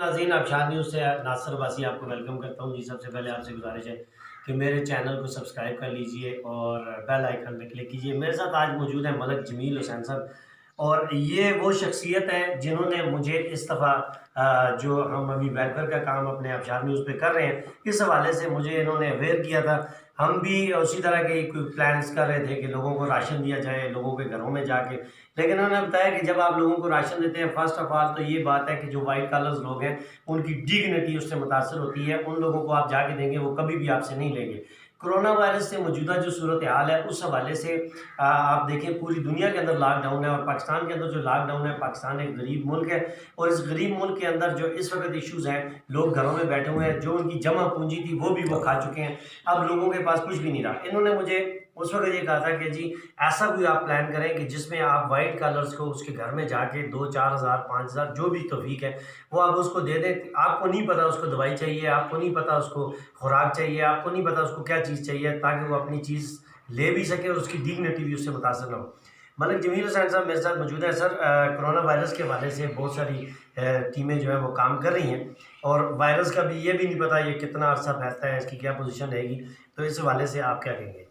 नाज़रीन, आबशार न्यूज़ से नासिर अब्बासी आपको वेलकम करता हूँ जी। सबसे पहले आपसे गुज़ारिश है कि मेरे चैनल को सब्सक्राइब कर लीजिए और बेल आइकन पे क्लिक कीजिए। मेरे साथ आज मौजूद है मलक जमील हुसैन साहब, और ये वो शख्सियत है जिन्होंने मुझे इस दफ़ा जो हम अभी वेलफेयर का काम अपने आबशार न्यूज़ पे कर रहे हैं, इस हवाले से मुझे इन्होंने अवेयर किया था। हम भी उसी तरह के कोई प्लान्स कर रहे थे कि लोगों को राशन दिया जाए, लोगों के घरों में जाके। लेकिन उन्होंने बताया कि जब आप लोगों को राशन देते हैं, फ़र्स्ट ऑफ़ ऑल तो ये बात है कि जो वाइट कॉलर्स लोग हैं, उनकी डिग्निटी उससे मुतासर होती है। उन लोगों को आप जाके देंगे, वो कभी भी आपसे नहीं लेंगे। कोरोना वायरस से मौजूदा जो सूरत हाल है, उस हवाले से आप देखें पूरी दुनिया के अंदर लॉकडाउन है, और पाकिस्तान के अंदर जो लॉकडाउन है, पाकिस्तान एक गरीब मुल्क है, और इस गरीब मुल्क के अंदर जो इस वक्त इश्यूज़ हैं, लोग घरों में बैठे हुए हैं, जो उनकी जमा पूंजी थी वो भी वो खा चुके हैं। अब लोगों के पास कुछ भी नहीं रहा। इन्होंने मुझे उस वक्त ये कहा था कि जी ऐसा कोई आप प्लान करें कि जिसमें आप वाइट कॉलर्स को उसके घर में जाके 2-4 हज़ार 5 हज़ार जो भी तौफीक है वो आप उसको दे दें। आपको नहीं पता उसको दवाई चाहिए, आपको नहीं पता उसको खुराक चाहिए, आपको नहीं पता उसको क्या चीज़ चाहिए, ताकि वो अपनी चीज़ ले भी सके और उसकी डिग्निटी भी उससे मुतासर ना हो। मलिक जमील हुसैन साहब मेरे साथ मौजूद है। सर, कोरोना वायरस के हवाले से बहुत सारी टीमें जो है वो काम कर रही हैं, और वायरस का भी ये भी नहीं पता ये कितना अर्सा फैलता है, इसकी क्या पोजीशन रहेगी, तो इस हवाले से आप क्या कहेंगे?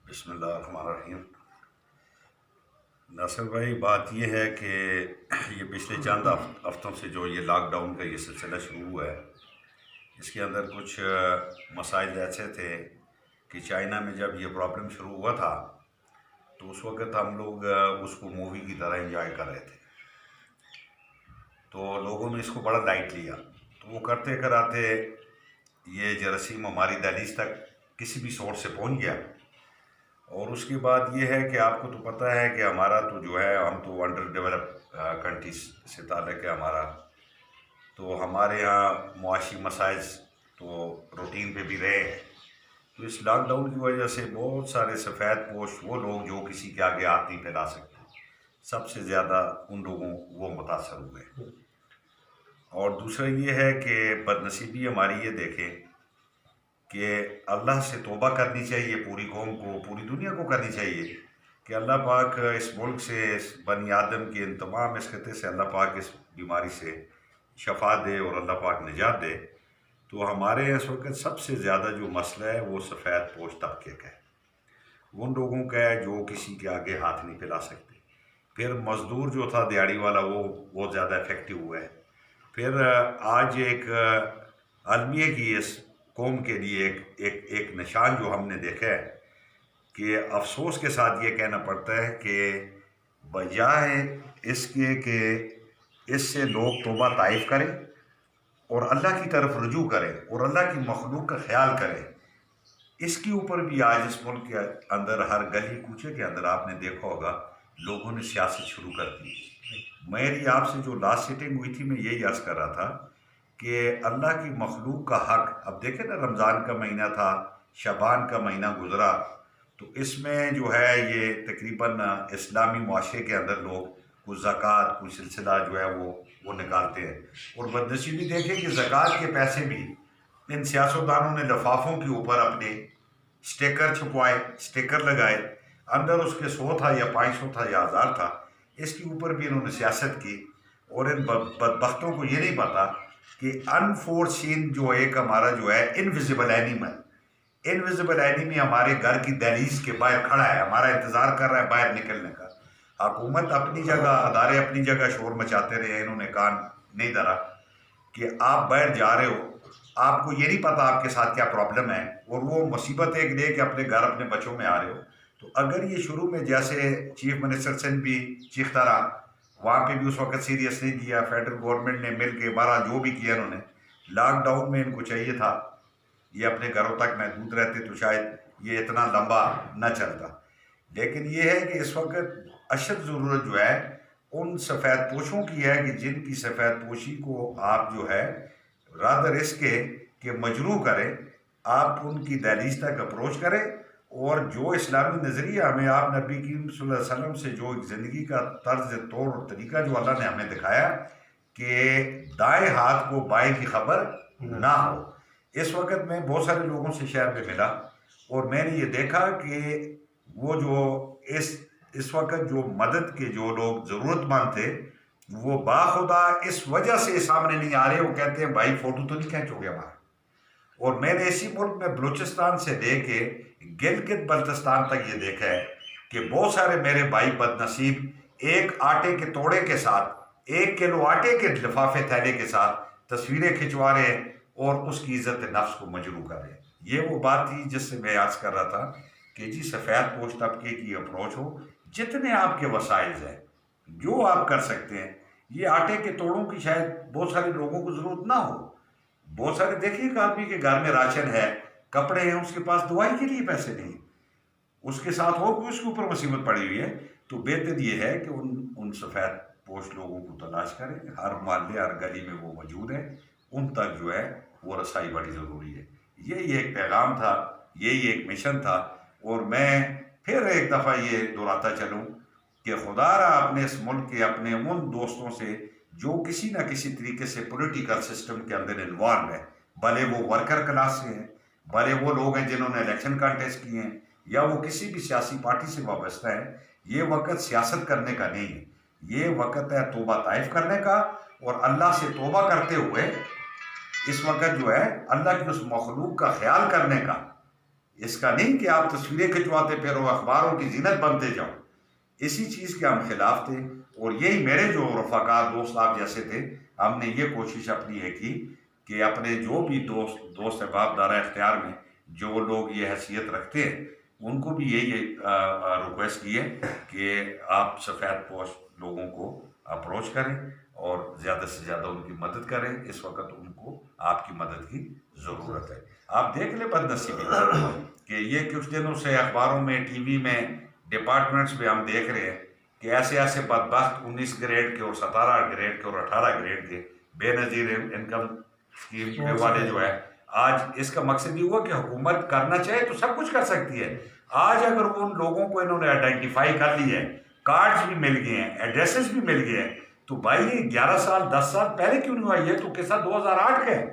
बिस्मिल्लाहिर्रहमानिर्रहीम। नासिर भाई, बात यह है कि ये पिछले चंद हफ्तों से जो ये लॉकडाउन का ये सिलसिला शुरू हुआ है, इसके अंदर कुछ मसाइल ऐसे थे कि चाइना में जब ये प्रॉब्लम शुरू हुआ था तो उस वक़्त हम लोग उसको मूवी की तरह एंजॉय कर रहे थे, तो लोगों ने इसको बड़ा लाइट लिया। तो वो करते कराते ये जरासीम हमारी दहलीज तक किसी भी सोर्स से पहुंच गया। और उसके बाद ये है कि आपको तो पता है कि हमारा तो जो है, हम तो अंडर डेवलप कंट्रीज से ताल्लुक़ है हमारा, तो हमारे यहाँ मुआशी मसाइल तो रूटीन पे भी रहे हैं। तो इस लॉकडाउन की वजह से बहुत सारे सफ़ेद पोश वो लोग जो किसी के आगे हाथ नहीं फैला सकते, सबसे ज़्यादा उन लोगों वो मुतासर हुए। और दूसरा ये है कि बदनसीबी हमारी ये देखें कि अल्लाह से तौबा करनी चाहिए, पूरी कौम को, पूरी दुनिया को करनी चाहिए कि अल्लाह पाक इस मुल्क से, इस बनी आदम के इन तमाम इस खत्े से अल्लाह पाक इस बीमारी से शफा दे और अल्लाह पाक निजात दे। तो हमारे इस वक्त सबसे ज़्यादा जो मसला है वो सफ़ेद पोश तबके का है, उन लोगों का है जो किसी के आगे हाथ नहीं फैला सकते। फिर मज़दूर जो था दिहाड़ी वाला, वो बहुत ज़्यादा इफेक्टिव हुआ है। फिर आज एक अलमिया की इस कौम के लिए एक निशान जो हमने देखा है कि अफसोस के साथ ये कहना पड़ता है कि बजाय इसके कि इससे लोग तौबा ताइफ करें और अल्लाह की तरफ रुजू करें और अल्लाह की मखलूक का ख्याल करें, इसके ऊपर भी आज इस मुल्क के अंदर हर गली कूचे के अंदर आपने देखा होगा लोगों ने सियासत शुरू कर दी। मेरी आपसे जो लास्ट सिटिंग हुई थी, मैं यही अर्ज़ कर रहा था कि अल्लाह की मखलूक का हक, अब देखें ना, रमज़ान का महीना था, शबान का महीना गुज़रा, तो इसमें जो है ये तकरीबन इस्लामी मुआशरे के अंदर लोग कुछ ज़कात, कुछ सिलसिला जो है वो निकालते हैं। और बदनसीबी देखें कि ज़कात के पैसे भी इन सियासतदानों ने लिफाफों के ऊपर अपने स्टिकर छपवाए, स्टिकर लगाए, अंदर उसके 100 था या 500 था या 1000 था, इसके ऊपर भी इन्होंने सियासत की। और इन बदबख्तों को ये नहीं पता कि अनफोर्सीन जो एक हमारा जो है इनविजिबल एनिमी हमारे घर की दहलीज के बाहर खड़ा है, हमारा इंतज़ार कर रहा है बाहर निकलने का। हुकूमत अपनी जगह, अदारे अपनी जगह शोर मचाते रहे, इन्होंने कान नहीं धरा कि आप बाहर जा रहे हो, आपको ये नहीं पता आपके साथ क्या प्रॉब्लम है, और वो मुसीबत एक ले कि अपने घर अपने बच्चों में आ रहे हो। तो अगर ये शुरू में जैसे चीफ मिनिस्टर सिंह भी चीखता रहा, वहाँ पे भी उस वक्त सीरियस नहीं किया, फेडरल गवर्नमेंट ने मिल के बारह जो भी किया इन्होंने, लॉकडाउन में इनको चाहिए था ये अपने घरों तक महदूद रहते तो शायद ये इतना लंबा न चलता। लेकिन ये है कि इस वक्त अशद ज़रूरत जो है उन सफ़ेद पोशों की है कि जिनकी सफ़ेद पोशी को आप जो है रादर इसके कि मजरू करें, आप उनकी दहलीज तक अप्रोच करें, और जो इस्लामी नज़रिया हमें आप नबी करीम सल्लल्लाहु अलैहि वसल्लम से जो ज़िंदगी का तर्ज तौर और तरीका जो अल्लाह ने हमें दिखाया कि दाएं हाथ को बाएं की खबर ना हो। इस वक्त मैं बहुत सारे लोगों से शहर में मिला और मैंने ये देखा कि वो जो इस वक्त जो मदद के जो लोग ज़रूरतमंद थे, وہ باخدا اس وجہ سے سامنے نہیں آ رہے، وہ کہتے ہیں بھائی فوٹو تو نہیں کھینچو گے ہمارا۔ اور میں نے اسی ملک میں بلوچستان سے لے کے گلگت بلتستان تک یہ دیکھا ہے کہ بہت سارے میرے بھائی بد نصیب ایک آٹے کے توڑے کے ساتھ، 1 کلو آٹے کے لفافے تھیلے کے ساتھ تصویریں کھنچوا رہے ہیں اور اس کی عزت نفس کو مجروح کر رہے ہیں۔ یہ وہ بات تھی جس سے میں عرض کر رہا تھا کہ جی سفید پوش طبقے کی اپروچ ہو، جتنے آپ کے وسائل ہیں جو آپ کر سکتے ہیں۔ یہ آٹے کے توڑوں کی شاید بہت سارے لوگوں کو ضرورت نہ ہو، بہت سارے دیکھیے کہ آدمی کے گھر میں راشن ہے، کپڑے ہیں، اس کے پاس دوائی کے لیے پیسے نہیں، اس کے ساتھ اور کوئی اس کے اوپر مصیبت پڑی ہوئی ہے، تو بہتر یہ ہے کہ ان سفید پوش لوگوں کو تلاش کریں، ہر محلے ہر گلی میں وہ موجود ہیں، ان تک جو ہے وہ رسائی بڑی ضروری ہے۔ یہی ایک پیغام تھا، یہی ایک مشن تھا، اور میں پھر ایک دفعہ یہ دہراتا چلوں کہ خدا را اپنے اس ملک کے اپنے ان دوستوں سے جو کسی نہ کسی طریقے سے پولیٹیکل سسٹم کے اندر انوالو ہے، بھلے وہ ورکر کلاس سے ہیں، بھلے وہ لوگ ہیں جنہوں نے الیکشن کانٹیسٹ کیے ہیں، یا وہ کسی بھی سیاسی پارٹی سے وابستہ ہیں، یہ وقت سیاست کرنے کا نہیں ہے، یہ وقت ہے توبہ طائف کرنے کا، اور اللہ سے توبہ کرتے ہوئے اس وقت جو ہے اللہ کی اس مخلوق کا خیال کرنے کا، اس کا نہیں کہ آپ تصویریں کھنچواتے پھرو، اخباروں کی زینت بنتے جاؤ۔ اسی چیز کے ہم خلاف تھے، اور یہی میرے جو رفقا دوست آپ جیسے تھے، ہم نے یہ کوشش اپنی ہے کی کہ اپنے جو بھی دوست احباب دارہ اختیار میں جو لوگ یہ حیثیت رکھتے ہیں، ان کو بھی یہی ریکویسٹ کی ہے کہ آپ سفید پوش لوگوں کو اپروچ کریں اور زیادہ سے زیادہ ان کی مدد کریں۔ اس وقت ان کو آپ کی مدد کی ضرورت ہے۔ آپ دیکھ لیں بد نصیبی کہ یہ کچھ دنوں سے اخباروں میں، ٹی وی میں، ڈپارٹمنٹس میں ہم دیکھ رہے ہیں کہ ایسے ایسے بدبخت 19 گریڈ کے اور 17 گریڈ کے اور 18 گریڈ کے بے نظیر انکم اسکیم کے والے جو ہے، آج اس کا مقصد یہ ہوا کہ حکومت کرنا چاہے تو سب کچھ کر سکتی ہے۔ آج اگر ان لوگوں کو انہوں نے آئیڈینٹیفائی کر لی ہے، کارڈز بھی مل گئے ہیں، ایڈریسز بھی مل گئے ہیں، تو بھائی یہ 11 سال 10 سال پہلے کیوں نہیں ہوا؟ یہ تو قصہ 2008 کا ہے،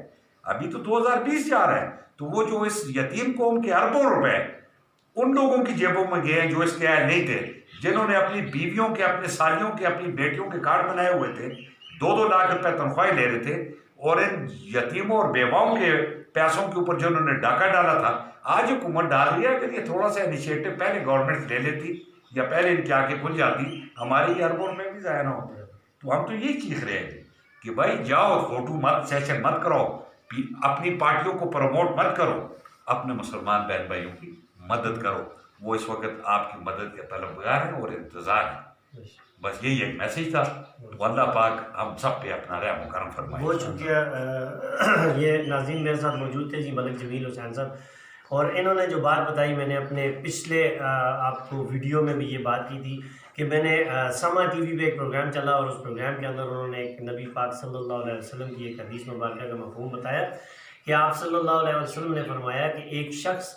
ابھی تو 2020 جا رہا ہے۔ تو وہ جو اس یتیم قوم کے اربوں روپے ان لوگوں کی جیبوں میں گئے ہیں جو اس کے اہل نہیں تھے، جنہوں نے اپنی بیویوں کے، اپنے سالیوں کے، اپنی بیٹیوں کے کارڈ بنائے ہوئے تھے، 2-2 لاکھ روپے تنخواہیں لے رہے تھے، اور ان یتیموں اور بیواؤں کے پیسوں کے اوپر جنہوں نے ڈاکہ ڈالا تھا، آج حکومت ڈال رہی ہے۔ اگر یہ تھوڑا سا انیشیٹو پہلے گورنمنٹ لے لیتی یا پہلے ان کی آنکھیں کھل جاتی، ہماری یہ اربوں روپے بھی ضائع نہ ہوتے۔ تو ہم تو یہی چیخ رہے ہیں کہ بھائی جاؤ، فوٹو مت سیشن مت کرو، اپنی پارٹیوں کو پروموٹ مت کرو، اپنے مسلمان بہن بھائیوں کی مدد کرو، وہ اس وقت آپ کی مدد کے طلبگار ہیں اور انتظار ہیں۔ بس یہی ایک میسیج تھا، تو اللہ پاک ہم سب پہ اپنا رحم و کرم فرمائے۔ بہت شکریہ۔ یہ ناظرین میرے ساتھ موجود تھے جی ملک جمیل حسین صاحب، اور انہوں نے جو بات بتائی، میں نے اپنے پچھلے آپ کو ویڈیو میں بھی یہ بات کی تھی کہ میں نے سما ٹی وی پہ ایک پروگرام چلا، اور اس پروگرام کے اندر انہوں نے ایک نبی پاک صلی اللہ علیہ وسلم کی ایک حدیث مبارکہ کا مفہوم بتایا کہ آپ صلی اللہ علیہ وسلم نے فرمایا کہ ایک شخص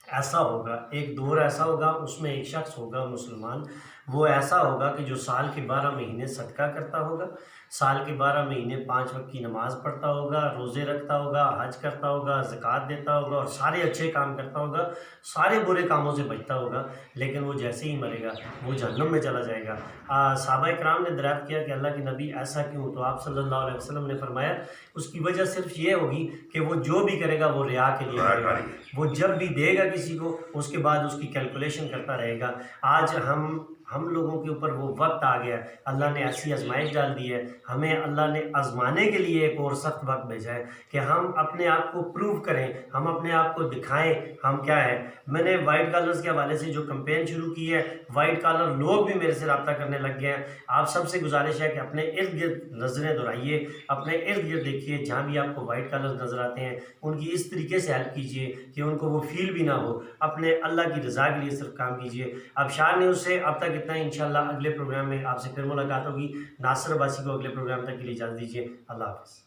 ایسا ہوگا، ایک دور ایسا ہوگا، اس میں ایک شخص ہوگا مسلمان، وہ ایسا ہوگا کہ جو سال کے 12 مہینے صدقہ کرتا ہوگا، سال کے 12 مہینے 5 وقت کی نماز پڑھتا ہوگا، روزے رکھتا ہوگا، حج کرتا ہوگا، زکوٰۃ دیتا ہوگا، اور سارے اچھے کام کرتا ہوگا، سارے برے کاموں سے بچتا ہوگا، لیکن وہ جیسے ہی مرے گا وہ جہنم میں چلا جائے گا۔ صحابہ کرام نے دریافت کیا کہ اللہ کے نبی ایسا کیوں؟ تو آپ صلی اللہ علیہ وسلم نے فرمایا اس کی وجہ صرف یہ ہوگی کہ وہ جو بھی کرے گا وہ ریا کے لیے کرے گا، وہ جب بھی دے گا کسی کو اس کے بعد اس کی کیلکولیشن کرتا رہے گا۔ آج ہم لوگوں کے اوپر وہ وقت آ گیا، اللہ نے ایسی آزمائش ڈال دی ہے، ہمیں اللہ نے آزمانے کے لیے ایک اور سخت وقت بھیجا ہے کہ ہم اپنے آپ کو پروو کریں، ہم اپنے آپ کو دکھائیں ہم کیا ہیں۔ میں نے وائٹ کالرز کے حوالے سے جو کمپین شروع کی ہے، وائٹ کالر لوگ بھی میرے سے رابطہ کرنے لگ گئے ہیں۔ آپ سب سے گزارش ہے کہ اپنے ارد گرد نظریں دہرائیے، اپنے ارد گرد دیکھیے، جہاں بھی آپ کو وائٹ کالرز نظر آتے ہیں ان کی اس طریقے سے ہیلپ کیجیے کہ ان کو وہ فیل بھی نہ ہو، اپنے اللہ کی رضا کے لیے صرف کام کیجیے۔ اب شار نیوز سے اب تک اتنا ہی، انشاءاللہ اگلے پروگرام میں آپ سے پھر ملاقات ہوگی۔ ناصر عباسی کو اگلے پروگرام تک کے لیے اجازت دیجیے۔ اللہ حافظ۔